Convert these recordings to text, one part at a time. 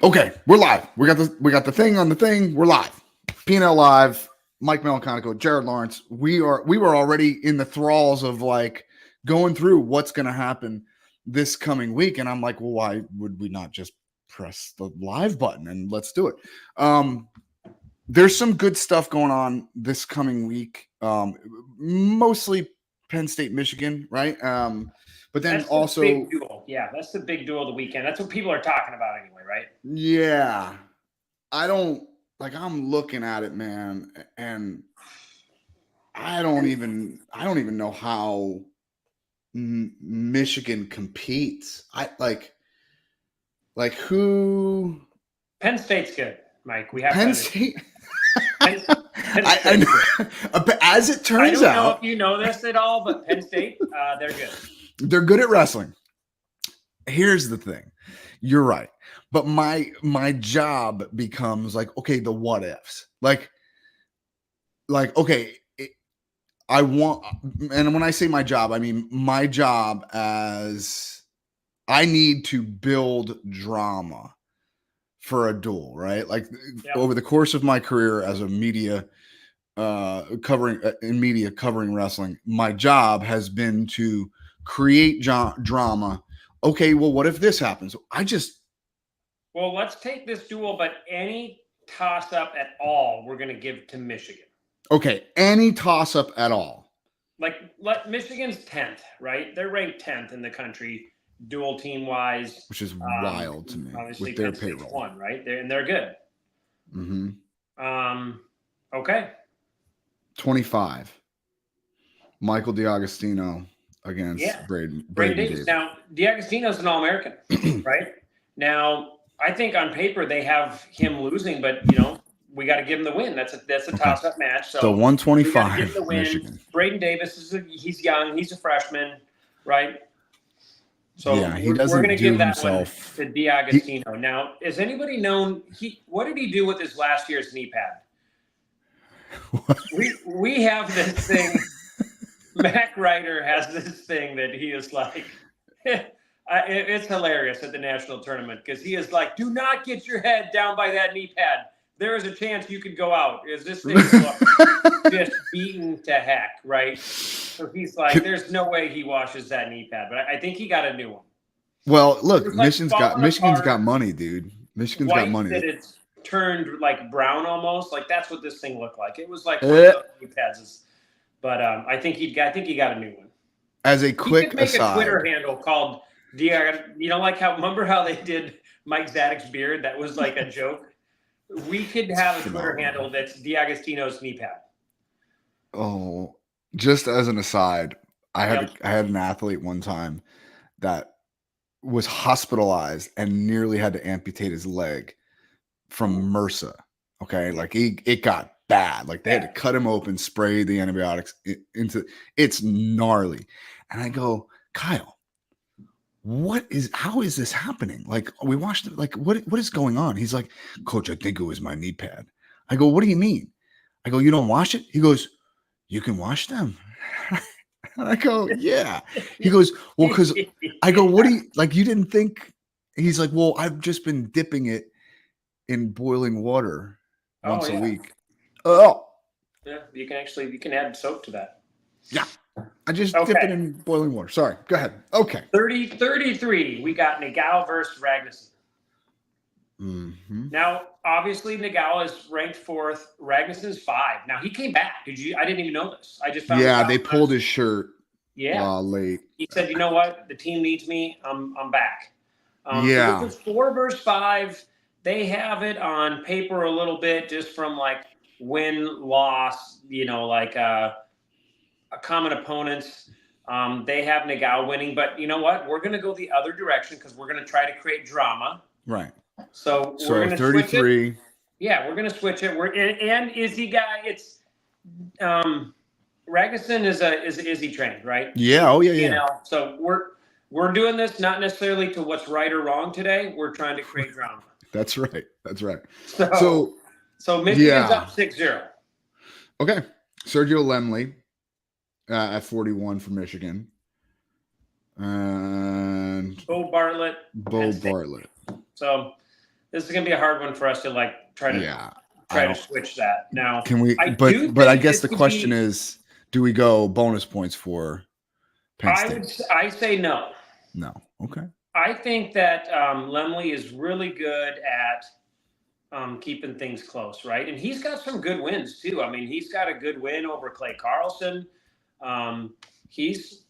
Okay, we're live. We got the thing on the thing. We're live. PNL live. Mike Melanconico, Jared Lawrence. We were already in the thralls of like going through what's going to happen this coming week, and I'm like, well, why would we not just press the live button and let's do it? There's some good stuff going on this coming week. Mostly Penn State, Michigan, right? But then that's also the big duel. Yeah, that's the big duel of the weekend. That's what people are talking about anyway, right? Yeah. I don't like I'm looking at it, man, and I don't even know how Michigan competes. I like who Penn State's good, Mike. We have Penn to State. Penn, Penn I know. As it I turns don't know out, if you know this at all, but Penn State, they're good. they're good at wrestling. Here's the thing. You're right. But my job becomes like, okay, the what ifs. Like okay, I want, and when I say my job, I mean my job as I need to build drama for a duel, right? Like over the course of my career as a media covering wrestling, my job has been to create drama. Okay, well, what if this happens? Well, let's take this duel, but any toss up at all, we're going to give to Michigan. Okay, any toss up at all. Like Michigan's 10th, right? They're ranked 10th in the country, dual team wise, which is wild to me. Obviously, with their Penn State's payroll, one, right? They're good. Mm-hmm. Okay. 25. Michael DiAgostino against Braden Davis. Now, DiAgostino's an All-American, right? Now, I think on paper they have him losing, but we got to give him the win. That's a toss-up match. So 125. Give him the win. Michigan. Braden Davis he's young. He's a freshman, right? So yeah, we're going to give that one to DiAgostino. Now, has anybody known what did he do with his last year's knee pad? We have this thing. Mac Ryder has this thing that he is like, it's hilarious at the national tournament because he is like, do not get your head down by that knee pad. There is a chance you could go out. Is this thing just beaten to heck, right? So he's like, there's no way he washes that knee pad, but I think he got a new one. Well, look, Michigan's got money, dude. Michigan's got money. That it's turned like brown almost. Like that's what this thing looked like. It was like one of those knee pads. But I think he got a new one. As a quick make aside, a Twitter handle called remember how they did Mike Zadek's beard? That was like a joke. We could have a Twitter handle that's DiAgostino's knee pad. Oh, just as an aside, I had an athlete one time that was hospitalized and nearly had to amputate his leg from MRSA. Okay, like it got bad. Like they had to cut him open, spray the antibiotics into. It's gnarly, and I go, Kyle, how is this happening? Like we watched it. Like what is going on? He's like, Coach, I think it was my knee pad. I go, what do you mean? I go, you don't wash it? He goes, you can wash them. And I go, yeah. He goes, well, because I go, what do you like? You didn't think? He's like, well, I've just been dipping it in boiling water once a week. Oh, yeah. You can add soap to that. Yeah. I just dip it in boiling water. Sorry. Go ahead. Okay. 30-33. We got Nagao versus Ragnarsson. Mm-hmm. Now, obviously, Nagao is ranked 4th. Ragnarsson's 5. Now, he came back. I didn't even know this. I just found they pulled his shirt late. He said, you know what? The team needs me. I'm back. So this is 4 versus 5. They have it on paper a little bit just from like win-loss, common opponents. They have Nagao winning, but you know what? We're going to go the other direction because we're going to try to create drama. Right. So we're going to 33. Switch it. Yeah, we're going to switch it. And Izzy guy, it's Ragnarsson is Izzy trained, right? Yeah. Oh yeah. Yeah. So we're doing this not necessarily to what's right or wrong today. We're trying to create drama. That's right. So Michigan's up 6-0. Okay. Sergio Lemley at 41 for Michigan. And Bo Bartlett. Bo Bartlett. So this is going to be a hard one for us to like try to switch that. Now, Can we? I do But I think guess this the could question be. is, do we go bonus points for Penn State? I say no. No. Okay. I think that Lemley is really good at keeping things close, right? And he's got some good wins too. I mean, he's got a good win over Clay Carlson. He's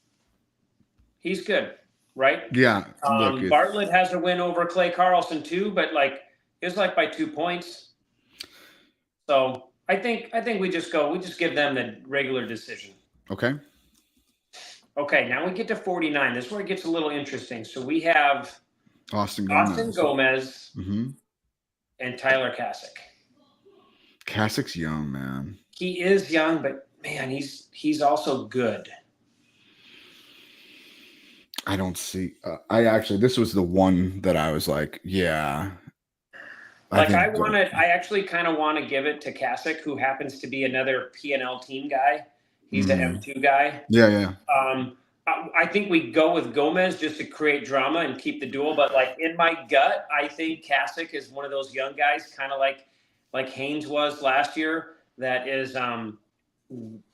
good, right? Yeah. Look, Bartlett has a win over Clay Carlson too, but like it was like by 2 points. So I think we just give them the regular decision. Okay. Okay, now we get to 49. This is where it gets a little interesting. So we have Austin Gomez and Tyler Kasich. Kasich's young, man. He is young, but man, he's also good. I don't see. This was the one that I was like, yeah. I actually kind of want to give it to Kasich, who happens to be another PNL team guy. He's an M2 guy. Yeah. I think we go with Gomez just to create drama and keep the duel. But like in my gut, I think Kasich is one of those young guys, kind of like Haynes was last year. That is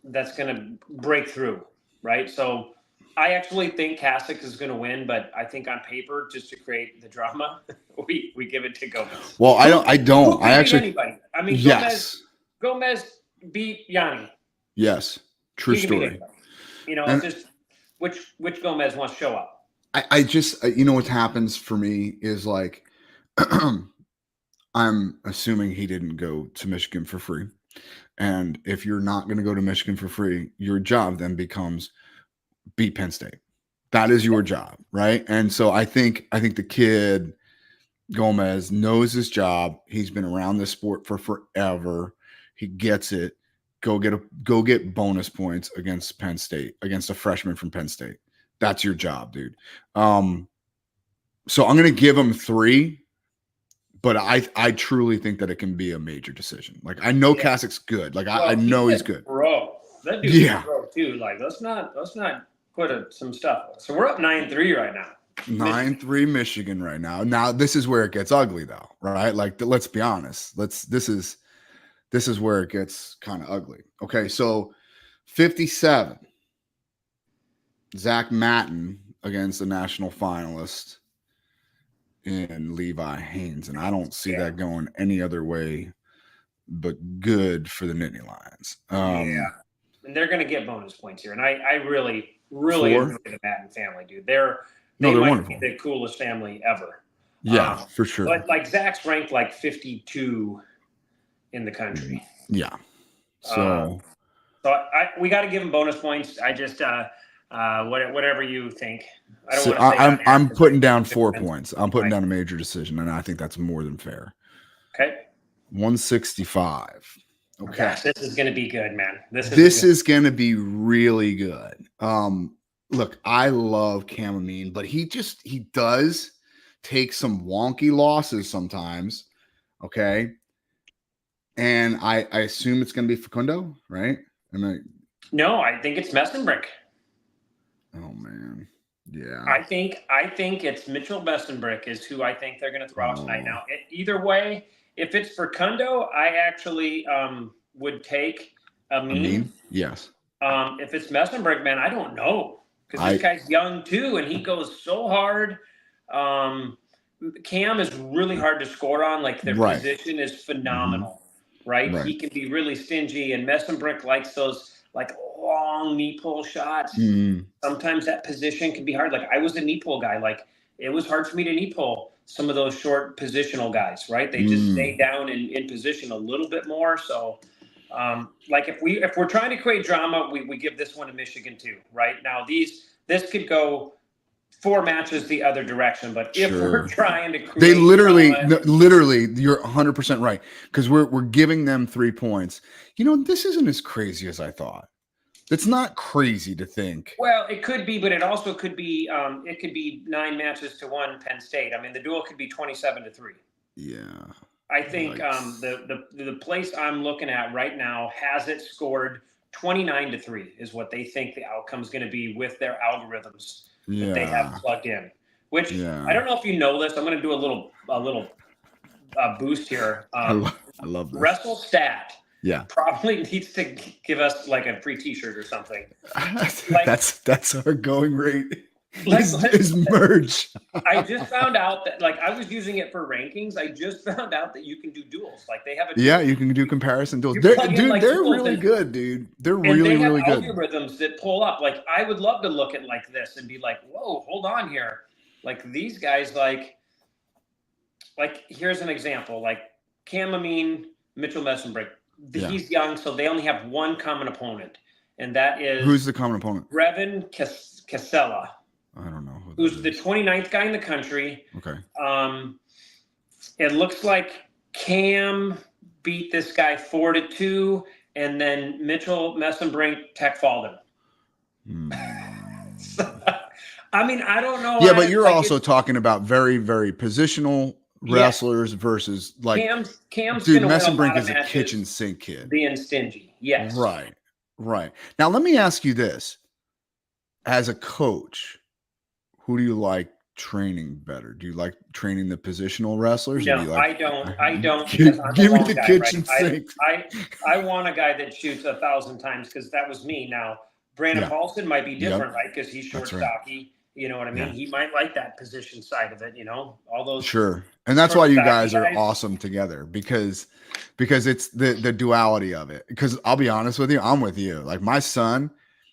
that's going to break through, right? So I actually think Kasich is going to win, but I think on paper, just to create the drama, we give it to Gomez. Well, I don't. I actually. Anybody. I mean, yes. Gomez beat Yanni. Yes. True story. You know, it's just which Gomez wants to show up. I just, what happens for me is like, I'm assuming he didn't go to Michigan for free. And if you're not going to go to Michigan for free, your job then becomes beat Penn State. That is your job, right? And so I think the kid Gomez knows his job. He's been around this sport for forever. He gets it. Go get bonus points against Penn State, against a freshman from Penn State. That's your job, dude. So I'm going to give him 3, but I truly think that it can be a major decision. Like I know Kasich's good. Like I know he's good. Bro, that dude's bro too. Like let's not put some stuff. So we're up 9-3 right now. 9-3 Michigan right now. Now this is where it gets ugly though, right? Like let's be honest. This is where it gets kind of ugly. Okay, so 57. Zach Matten against the national finalist in Levi Haynes. And I don't see that going any other way but good for the Nittany Lions. And they're going to get bonus points here. And I really enjoy the Matten family, dude. They might wonderful. be the coolest family ever. Yeah, for sure. But like Zach's ranked like 52 in the country. Yeah. So we got to give him bonus points. I just whatever you think. I don't want to say I'm putting down 4 points. I'm putting down a major decision, and I think that's more than fair. Okay. 165. Okay. Gosh, this is going to be good, man. This is going to be really good. Look, I love Cam Amin, but he does take some wonky losses sometimes. Okay. And I assume it's going to be Facundo, right? No, I think it's Messenbrick. Oh man, yeah. I think it's Mitchell Messenbrick is who I think they're going to throw out tonight. Now, either way, if it's Facundo, I actually would take Amin. Yes. If it's Messenbrick, man, I don't know because this guy's young too, and he goes so hard. Cam is really hard to score on. Like their position is phenomenal. Right? He can be really stingy, and Messenbrick likes those like long knee pull shots. Sometimes that position can be hard. Like I was a knee pull guy. Like it was hard for me to knee pull some of those short positional guys. Right? They just stay down in position a little bit more. So, like if we're trying to create drama, we give this one to Michigan too. Right now, this could go 4 matches the other direction, but if we're trying to create literally, you're 100% right because we're giving them 3 points. This isn't as crazy as I thought. It's not crazy to think. Well, it could be, but it also could be. It could be 9 matches to 1 Penn State. I mean, the duel could be 27-3. Yeah. I think the place I'm looking at right now has it scored 29-3 is what they think the outcome's going to be with their algorithms. That they have plugged in, which I don't know if you know this. I'm going to do a little boost here. I love this. WrestleStat. Yeah. Probably needs to give us like a free T-shirt or something. Like, that's our going rate. Is merge. I just found out that, like, I was using it for rankings. I just found out that you can do duels. Like, they have a duel. You can do comparison duels. They're really good, dude. They're really good. Algorithms that pull up. Like, I would love to look at like this and be like, whoa, hold on here. Like, these guys, like here's an example. Like Cam Amin, Mitchell Messenbrick. He's young, so they only have one common opponent, and that is who's the common opponent? Brevin Casella. I don't know who's the 29th guy in the country. Okay. It looks like Cam beat this guy 4-2, and then Mitchell Messenbrink tech followed him. I mean, I don't know. Yeah, but you're also talking about very, very positional wrestlers versus like Cam's dude. Messenbrink is a kitchen sink kid, being stingy. Yes. Right. Now let me ask you this: as a coach, who do you like training better? Do you like training the positional wrestlers? No, or do you like, I don't. Give me the kitchen sink. I want a guy that shoots 1,000 times because that was me. Now Brandon Paulson might be different, right? Because he's short, stocky. You know what I mean? Yeah. He might like that position side of it, you know, all those. Sure. And that's why you guys are awesome together because it's the duality of it. Because I'll be honest with you, I'm with you. Like my son,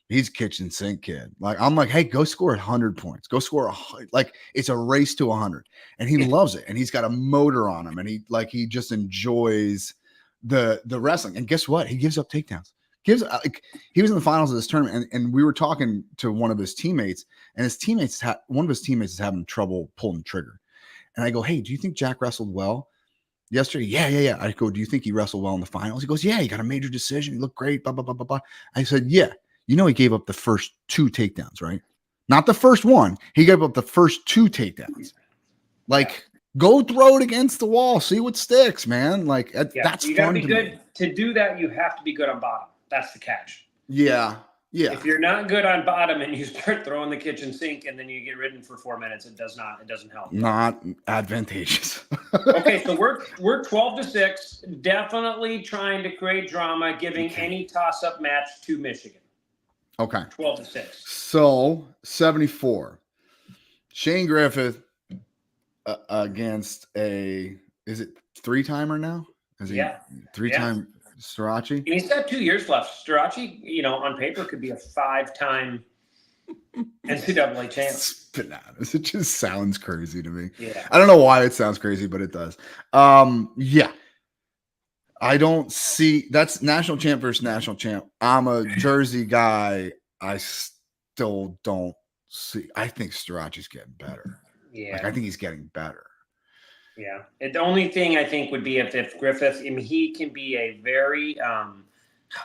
he's a kitchen sink kid. Like I'm like, hey, go score 100 points. Go score 100. Like it's a race to 100. And he loves it. And he's got a motor on him. And he just enjoys the wrestling. And guess what? He gives up takedowns. He was in the finals of this tournament, and we were talking to one of his teammates, and one of his teammates is having trouble pulling the trigger. And I go, hey, do you think Jack wrestled well yesterday? Yeah. I go, do you think he wrestled well in the finals? He goes, yeah, he got a major decision. He looked great, blah, blah, blah, blah, blah. I said, yeah, you know, he gave up the first 2 takedowns, right? Not the first one. He gave up the first 2 takedowns. Like, go throw it against the wall. See what sticks, man. Like, that's you fun to be good. Me. To do that, you have to be good on bottom. That's the catch. Yeah. If you're not good on bottom and you start throwing the kitchen sink and then you get ridden for 4 minutes, it doesn't help. Not advantageous. Okay, so we're 12-6, definitely trying to create drama, giving any toss-up match to Michigan. Okay. 12-6. So 74. Shane Griffith against is it 3-timer now? Is he 3-time Strachey? And he's got 2 years left. Strachey, you know, on paper could be a 5-time NCAA champ. It's bananas. It just sounds crazy to me. Yeah. I don't know why it sounds crazy, but it does. Yeah. I don't see that's national champ versus national champ. I'm a Jersey guy. I still don't see. I think Strachey's getting better. Yeah. Like, I think he's getting better. Yeah. The only thing I think would be if Griffith, I mean, he can be a very,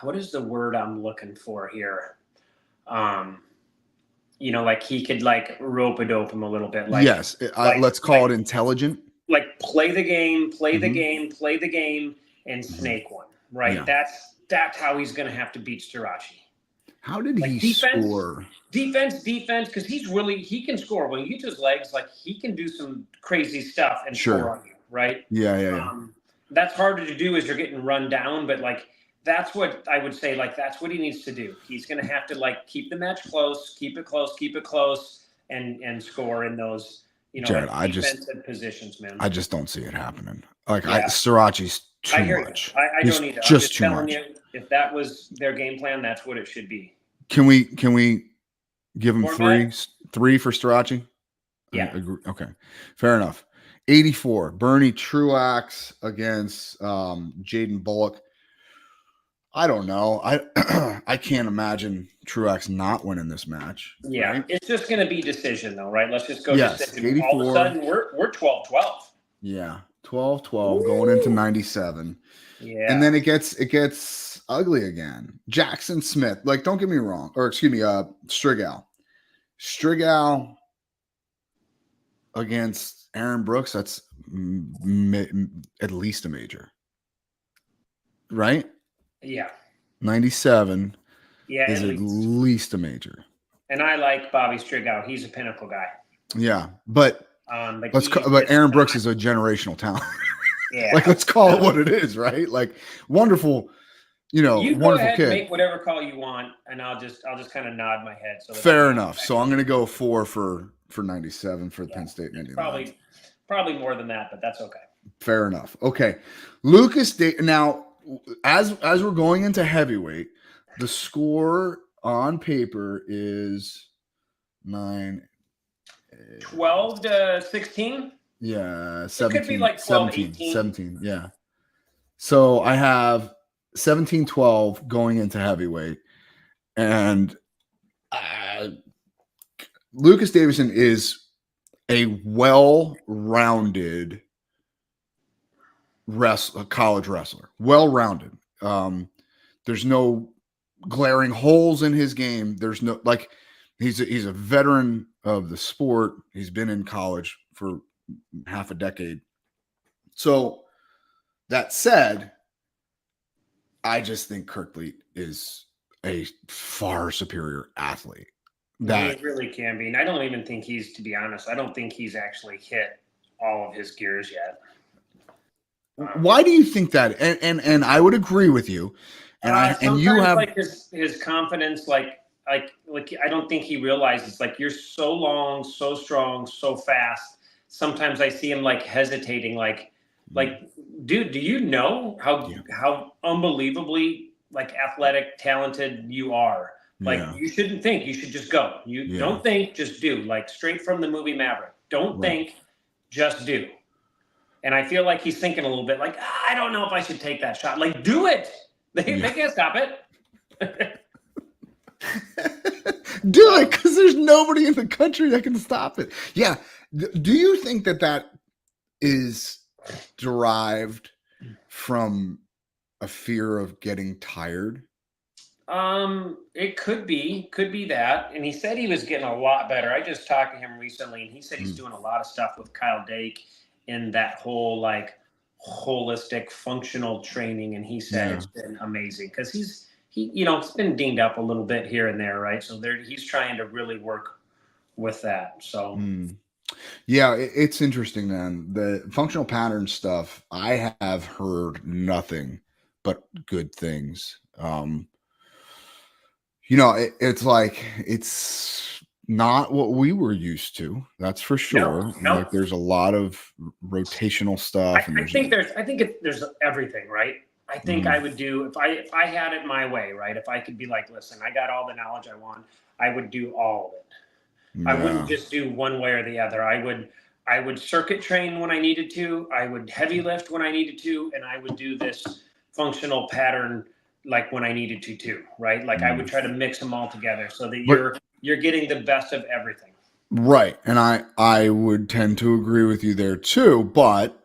what is the word I'm looking for here? You know, like he could like rope-a-dope him a little bit. Like, yes. Let's call it intelligent. Like play the game, the game, and snake one, right? Yeah. That's how he's going to have to beat Strachey. How did he score? Defense, because he can score. When you get to his legs, like he can do some crazy stuff and score on you, right? Yeah. That's harder to do as you're getting run down, but like that's what I would say, like that's what he needs to do. He's going to have to like keep the match close, keep it close, and score in those, you know, Jared, defensive positions, man. I just don't see it happening. Like Strachey's too much. I don't either. Just too much. If that was their game plan, that's what it should be. Can we give him three for Strachey? Yeah. Okay. Fair enough. 84. Bernie Truax against Jaden Bullock. I don't know. I can't imagine Truax not winning this match. Yeah. Right? It's just going to be decision though, right? Let's just go decision. 84. All of a sudden we're 12-12. Yeah. 12-12 going into 97. Yeah. And then it gets ugly again. Jackson Smith, like, don't get me wrong, or excuse me, Strigal against Aaron Brooks. That's at least a major, right? Yeah. 97. Yeah, is at least a major. And I like Bobby Strigal. He's a pinnacle guy. Yeah, but Aaron Brooks is a generational talent. Yeah. Like, let's call it what it is, right? Like, wonderful, You go wonderful ahead and kid. make whatever call you want, and I'll just kind of nod my head. So that Fair enough. So I'm going to go 4 for 97 for Penn State and Indiana. Probably more than that, but that's okay. Fair enough. Okay. Lucas now, as we're going into heavyweight, the score on paper is 12 to 16. Yeah, 17. It could be like 12, 17, 18. 17. Yeah. So I have 17-12 going into heavyweight, and Lucas Davison is a well-rounded college wrestler. Well-rounded. There's no glaring holes in his game. There's no, like, he's a veteran of the sport. He's been in college for half a decade. So that said, I just think Kirkley is a far superior athlete. He really can be. And I don't even think to be honest, I don't think he's actually hit all of his gears yet. Why do you think that? And I would agree with you. And you have like his confidence, like I don't think he realizes, like, you're so long, so strong, so fast. Sometimes I see him like hesitating, like, dude, do you know how unbelievably like athletic, talented you are? Like, you shouldn't think, you should just go. You don't think, just do. Like, straight from the movie Maverick. Don't think, just do. And I feel like he's thinking a little bit like, I don't know if I should take that shot. Like, do it. They can't stop it. Do it, because there's nobody in the country that can stop it. Yeah. Do you think that is derived from a fear of getting tired? It could be that. And he said he was getting a lot better. I just talked to him recently, and he said he's doing a lot of stuff with Kyle Dake in that whole like holistic functional training. And he said it's been amazing because he's been dinged up a little bit here and there, right? So he's trying to really work with that. So yeah, it's interesting, man. The functional pattern stuff, I have heard nothing but good things. It's like, it's not what we were used to. That's for sure. No. Like, there's a lot of rotational stuff. I think there's everything, right? I think I would do, if I had it my way, right? If I could be like, listen, I got all the knowledge I want, I would do all of it. I wouldn't just do one way or the other. I would circuit train when I needed to. I would heavy lift when I needed to, and I would do this functional pattern like when I needed to too, right? Like, I would try to mix them all together so that you're getting the best of everything. Right. And I would tend to agree with you there too, but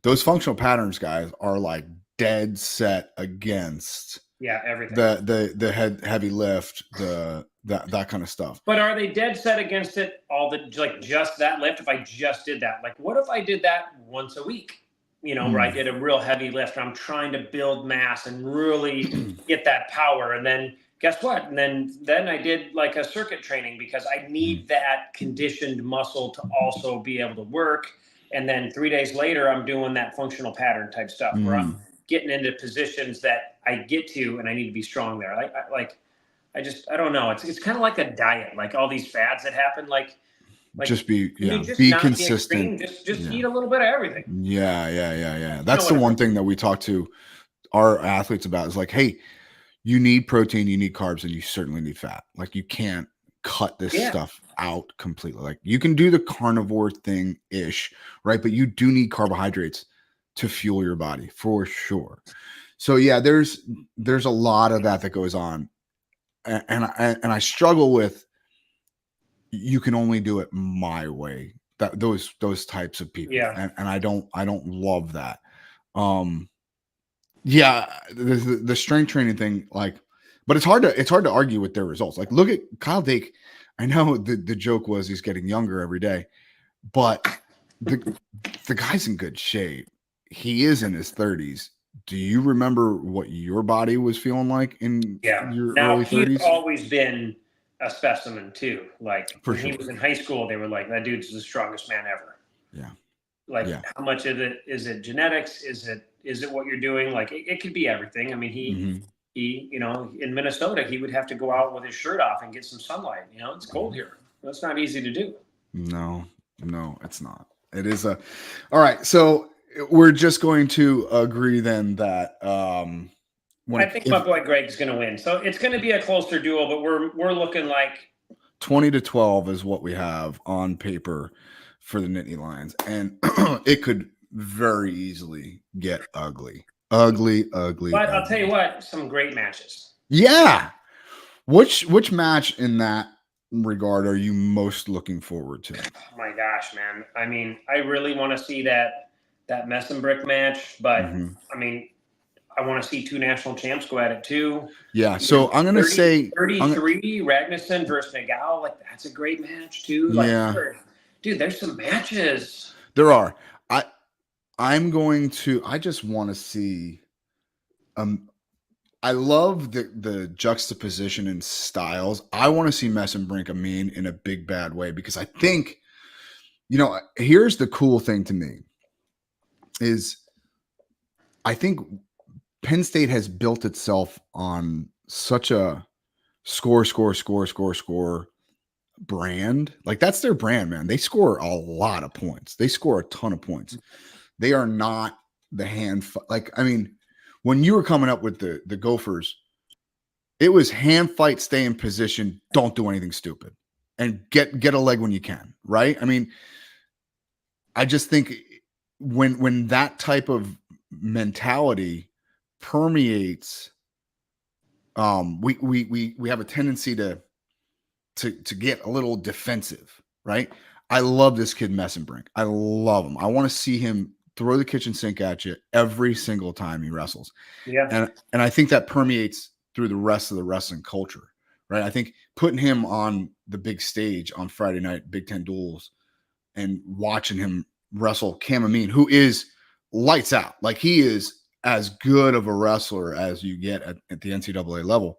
those functional patterns guys are like dead set against everything. The heavy lift, that kind of stuff. But are they dead set against it just that lift? If I just did that, like, what if I did that once a week? Where I did a real heavy lift, and I'm trying to build mass and really get that power. And then guess what? And then I did like a circuit training because I need that conditioned muscle to also be able to work. And then 3 days later, I'm doing that functional pattern type stuff where I'm getting into positions that I get to, and I need to be strong there. I don't know. It's kind of like a diet, like all these fads that happen, like just be consistent. Just eat a little bit of everything. Yeah. That's the one thing that we talk to our athletes about is like, hey, you need protein, you need carbs, and you certainly need fat. Like, you can't cut this stuff out completely. Like, you can do the carnivore thing ish, right? But you do need carbohydrates to fuel your body for sure. So yeah, there's a lot of that goes on, and I struggle with, you can only do it my way. Those types of people, and I don't love that. The strength training thing, like, but it's hard to argue with their results. Like, look at Kyle Dake. I know the joke was he's getting younger every day, but the guy's in good shape. He is in his 30s. Do you remember what your body was feeling like in your early 30s? He's always been a specimen too. Like, when he was in high school, they were like, that dude's the strongest man ever. Yeah. Like how much of it is it genetics? Is it what you're doing? Like it could be everything. I mean, he, you know, in Minnesota, he would have to go out with his shirt off and get some sunlight. You know, it's cold here. That's not easy to do. No, it's not. It is all right. So we're just going to agree then that I think my boy Greg's going to win. So it's going to be a closer duel, but we're looking like 20-12 is what we have on paper for the Nittany Lions, and it could very easily get ugly. But I'll tell you what, some great matches. Yeah. Which match in that regard are you most looking forward to? Oh my gosh, man. I mean, I really want to see that mess and brick match, but I mean, I want to see two national champs go at it too. Yeah, so I'm going to say 33 Ragnarsson versus McGow. Like, that's a great match too. Like, dude, there's some matches. There are. I just want to see I love the juxtaposition in styles. I want to see Mess and Brink Amin in a big bad way, because I think, you know, here's the cool thing to me is I think Penn State has built itself on such a score brand. Like, that's their brand, man. They score a lot of points. They score a ton of points. They are not the I mean, when you were coming up with the Gophers, it was hand fight, stay in position, don't do anything stupid, and get a leg when you can, right? I mean, I just think when that type of mentality permeates, we have a tendency to get a little defensive, right? I love this kid Mess and Brink. I love him. I want to see him throw the kitchen sink at you every single time he wrestles. Yeah. And I think that permeates through the rest of the wrestling culture, right? I think putting him on the big stage on Friday night, Big Ten duels, and watching him wrestle Cam Amin, who is lights out. Like, he is as good of a wrestler as you get at the NCAA level.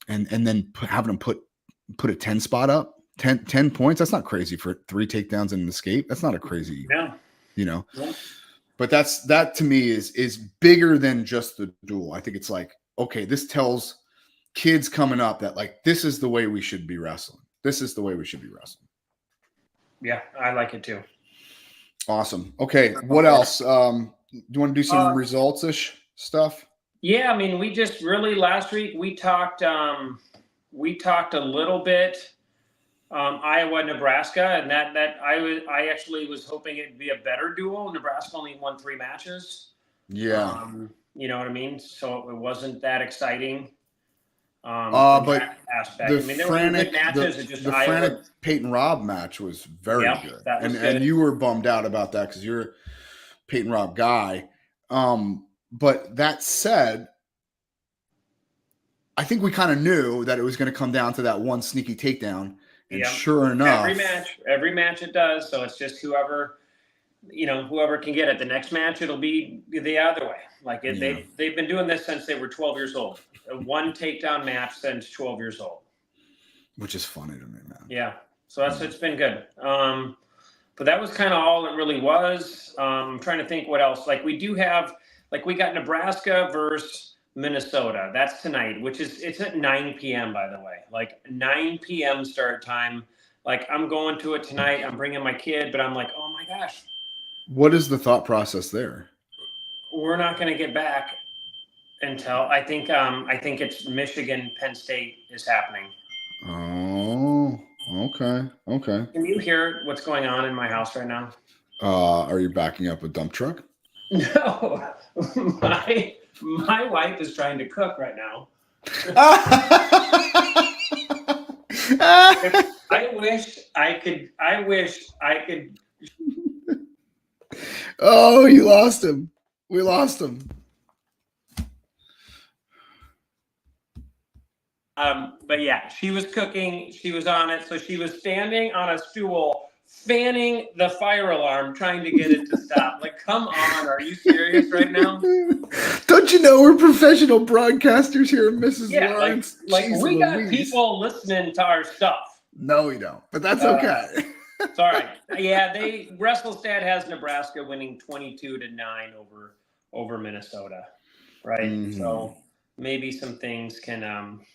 And then having him put a 10 spot up, 10 points. That's not crazy for 3 takedowns and an escape. That's not a crazy, you know, but that to me is bigger than just the duel. I think it's like, okay, this tells kids coming up that, like, this is the way we should be wrestling. This is the way we should be wrestling. Yeah, I like it too. Awesome. Okay, what else? Do you want to do some results-ish stuff? Yeah, I mean, we just really last week we talked a little bit Iowa, Nebraska, and that I actually was hoping it'd be a better duel. Nebraska only won 3 matches. Yeah. You know what I mean? So it wasn't that exciting. But aspect. I mean, there were good matches. The frantic Peyton Robb match was very good. That was good. And you were bummed out about that because you're a Peyton Robb guy. But that said, I think we kind of knew that it was going to come down to that one sneaky takedown. And sure enough, every match it does. So it's just whoever can get it. The next match, it'll be the other way. Like they've been doing this since they were 12 years old. A 1 takedown match since 12 years old. Which is funny to me, man. Yeah. So it's been good. But that was kind of all it really was. I'm trying to think what else. Like we got Nebraska versus Minnesota. That's tonight, it's at 9 p.m. by the way. Like 9 p.m. start time. Like I'm going to it tonight. I'm bringing my kid, but I'm like, oh my gosh. What is the thought process there? We're not going to get back until I think it's Michigan, Penn State is happening. Oh, okay. Can you hear what's going on in my house right now? Are you backing up a dump truck? No, my wife is trying to cook right now. I wish I could. Oh, you lost him. We lost him. But yeah, she was cooking. She was on it. So she was standing on a stool, fanning the fire alarm, trying to get it to stop. Like, come on. Are you serious right now? Don't you know we're professional broadcasters here, Mrs. Lawrence? Like we got people listening to our stuff. No, we don't. But that's okay. It's all right. Yeah, WrestleStat has Nebraska winning 22-9 over Minnesota, right? So maybe some things can happen.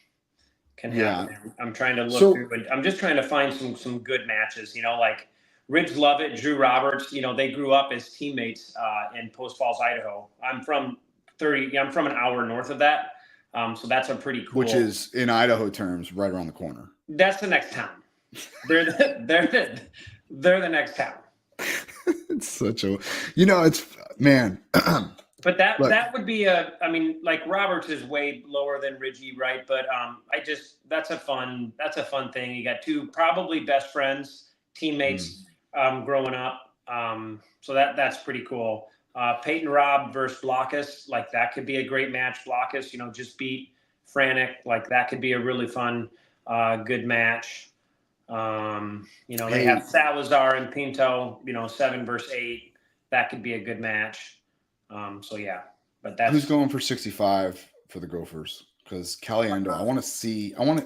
Yeah. I'm trying to look So, through, but I'm just trying to find some good matches. Like Ridge Lovett, Drew Roberts. They grew up as teammates in Post Falls, Idaho. I'm from an hour north of that, so that's a pretty cool. which is in Idaho terms, right around the corner. That's the next town. They're the next town. It's such a, it's man. But that would be like Roberts is way lower than Ridgie, right? But that's a fun thing. You got two probably best friends, teammates growing up. So that's pretty cool. Peyton Robb versus Blockus, like that could be a great match. Blockus, just beat Frantic, like that could be a really fun, good match. They have Salazar and Pinto, 7 versus 8. That could be a good match. So yeah, but that's who's going for 65 for the Gophers, because Caliendo,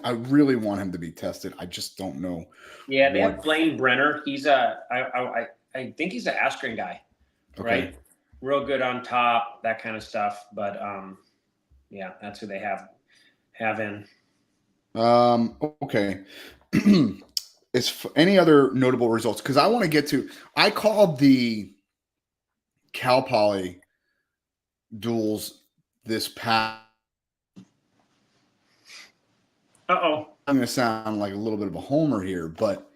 I really want him to be tested. I just don't know. Yeah, they have Blaine Brenner. He's I think he's an Askren guy, right? Real good on top, that kind of stuff. But yeah, that's who they have in. Okay. Is any other notable results? Because I called the Cal Poly duels this past. I'm going to sound like a little bit of a homer here, but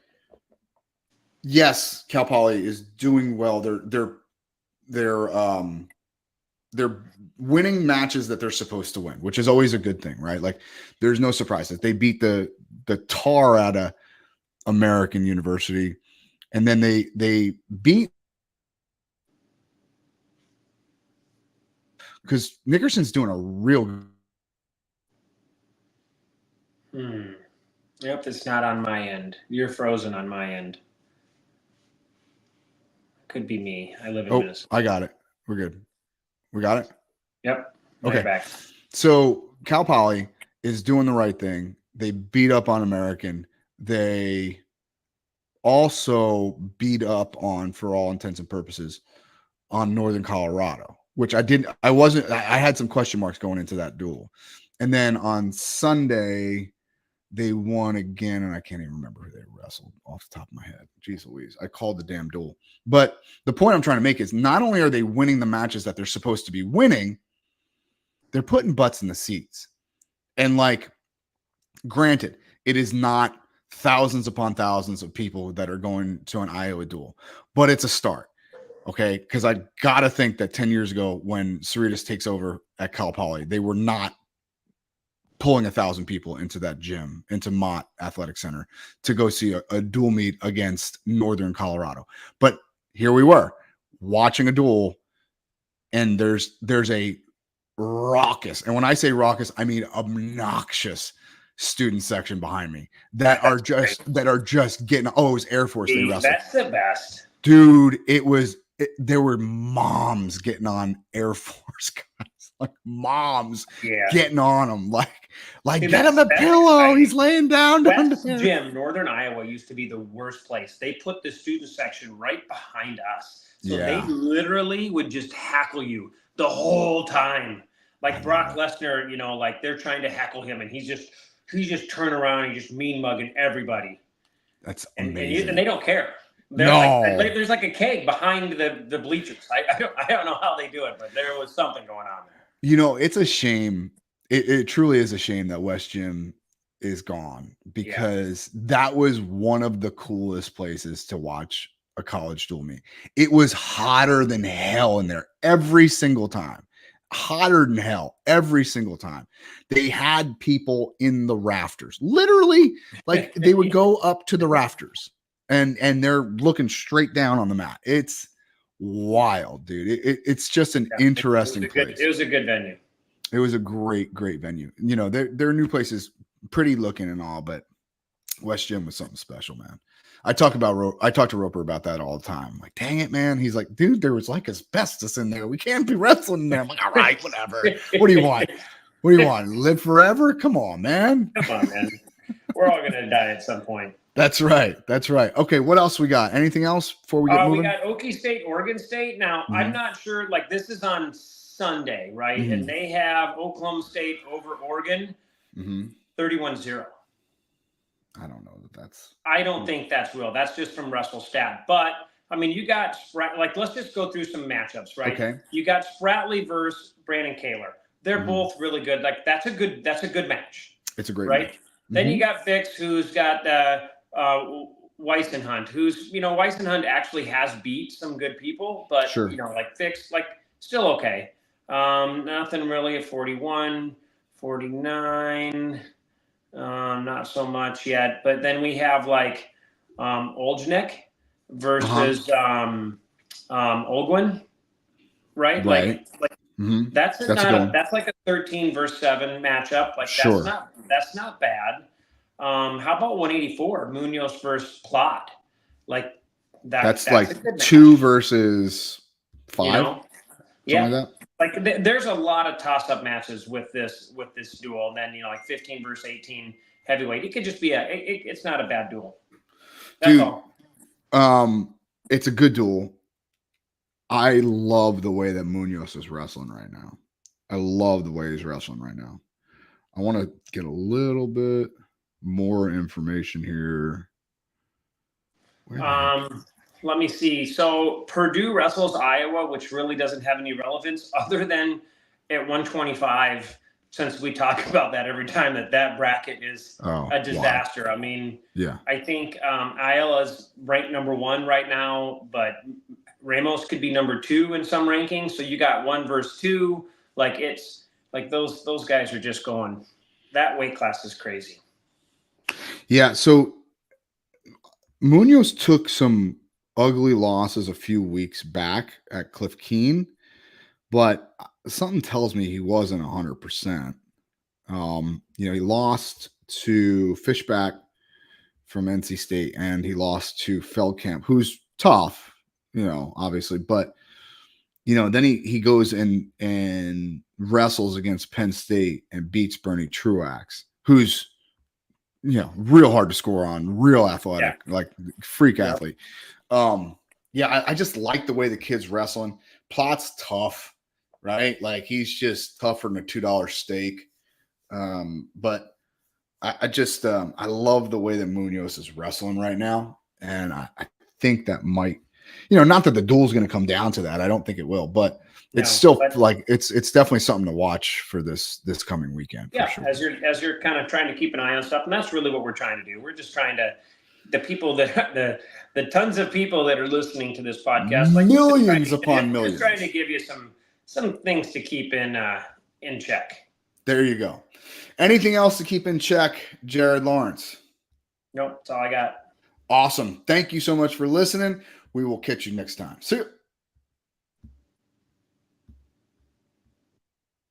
yes, Cal Poly is doing well. They're winning matches that they're supposed to win, which is always a good thing, right? Like, there's no surprises. They beat the tar out of American University, and then they beat, because Nickerson's doing a real. Yep, it's not on my end. You're frozen on my end. Could be me. I live in Minnesota. I got it. We're good. We got it. Yep. Okay. Back. So Cal Poly is doing the right thing. They beat up on American. They also beat up on, for all intents and purposes, on Northern Colorado, which I had some question marks going into that duel. And then on Sunday, they won again, and I can't even remember who they wrestled off the top of my head. Jeez Louise, I called the damn duel. But the point I'm trying to make is, not only are they winning the matches that they're supposed to be winning, they're putting butts in the seats. And like, granted, it is not thousands upon thousands of people that are going to an Iowa duel, but it's a start. Okay. Because I got to think that 10 years ago, when Cerritos takes over at Cal Poly, they were not pulling 1,000 people into that gym, into Mott Athletic Center, to go see a dual meet against Northern Colorado. But here we were watching a duel, and there's a raucous, and when I say raucous, I mean obnoxious, student section behind me that are just getting, it was Air Force. They wrestled. That's the best. Dude, there were moms getting on Air Force guys. Like, moms getting on him, like dude, get him a pillow. He's laying down. West Gym, Northern Iowa, used to be the worst place. They put the student section right behind us, so they literally would just hackle you the whole time. Like Brock Lesnar, like they're trying to heckle him, and he just turn around and just mean mugging everybody. That's amazing. And they don't care. There's like a keg behind the bleachers. I don't know how they do it, but there was something going on there. It's a shame. It truly is a shame that West Gym is gone, because that was one of the coolest places to watch a college dual meet. It was hotter than hell in there every single time. Hotter than hell every single time. They had people in the rafters, literally, like they would go up to the rafters, and they're looking straight down on the mat. It's wild, dude. It's just an interesting place. It was a good venue. It was a great venue. Their new place is pretty looking and all, but West Gym was something special, man. I talk to Roper about that all the time. I'm like, dang it, man. He's like, dude, there was like asbestos in there. We can't be wrestling in there. I'm like, all right, whatever. What do you want? What do you want? Live forever? Come on, man. Come on, man. We're all gonna die at some point. That's right. That's right. Okay, what else we got? Anything else before we get We moving? got Okie State, Oregon State. Now, I'm not sure, like, this is on Sunday, right? And they have Oklahoma State over Oregon, 31-0. I don't know that that's. I don't think that's real. That's just from WrestleStat. But, I mean, you got, like, let's just go through some matchups, right? Okay. You got Spratley versus Brandon Kaler. They're both really good. Like, that's a good match. It's a great right? match. Then you got Fix, who's got Weissenhunt, who's, Weissenhunt actually has beat some good people, but, like Fix, like, still okay. Nothing really at 41, 49, not so much yet. But then we have, like, Oljanek versus Olguin, right? Like that's like a 13 versus 7 matchup. Like that's not bad. How about 184 Munoz versus Plot? Like that's like a good 2 match. versus 5. Yeah. Like that. Like there's a lot of toss-up matches with this duel, and then like 15 versus 18 heavyweight. It could just be it's not a bad duel. That's all. It's a good duel. I love the way that Munoz is wrestling right now. I love the way he's wrestling right now. I want to get a little bit more information here. Let me see. So Purdue wrestles Iowa, which really doesn't have any relevance other than at 125, since we talk about that every time that bracket is a disaster. Wow. I mean, I think Iowa's ranked number 1 right now, but Ramos could be number 2 in some rankings. So you got 1 versus 2. Like it's like those guys are just going. That weight class is crazy. Yeah. So Munoz took some ugly losses a few weeks back at Cliff Keen, but something tells me he wasn't 100%. He lost to Fishback from NC State, and he lost to Feldkamp, who's tough, obviously, but then he goes and wrestles against Penn State and beats Bernie Truax, who's real hard to score on, real athletic, like freak athlete. I just like the way the kid's wrestling. Plot's tough, right? Like he's just tougher than a $2 steak. But I just I love the way that Munoz is wrestling right now, and I think that might, not that the duel's going to come down to that. I don't think it will, but it's still like it's definitely something to watch for this coming weekend. Yeah, sure. as you're kind of trying to keep an eye on stuff, and that's really what we're trying to do. We're just trying to the tons of people that are listening to this podcast, like millions upon millions, just trying to give you some things to keep in check. There you go. Anything else to keep in check, Jared Lawrence? Nope, that's all I got. Awesome. Thank you so much for listening. We will catch you next time. See you.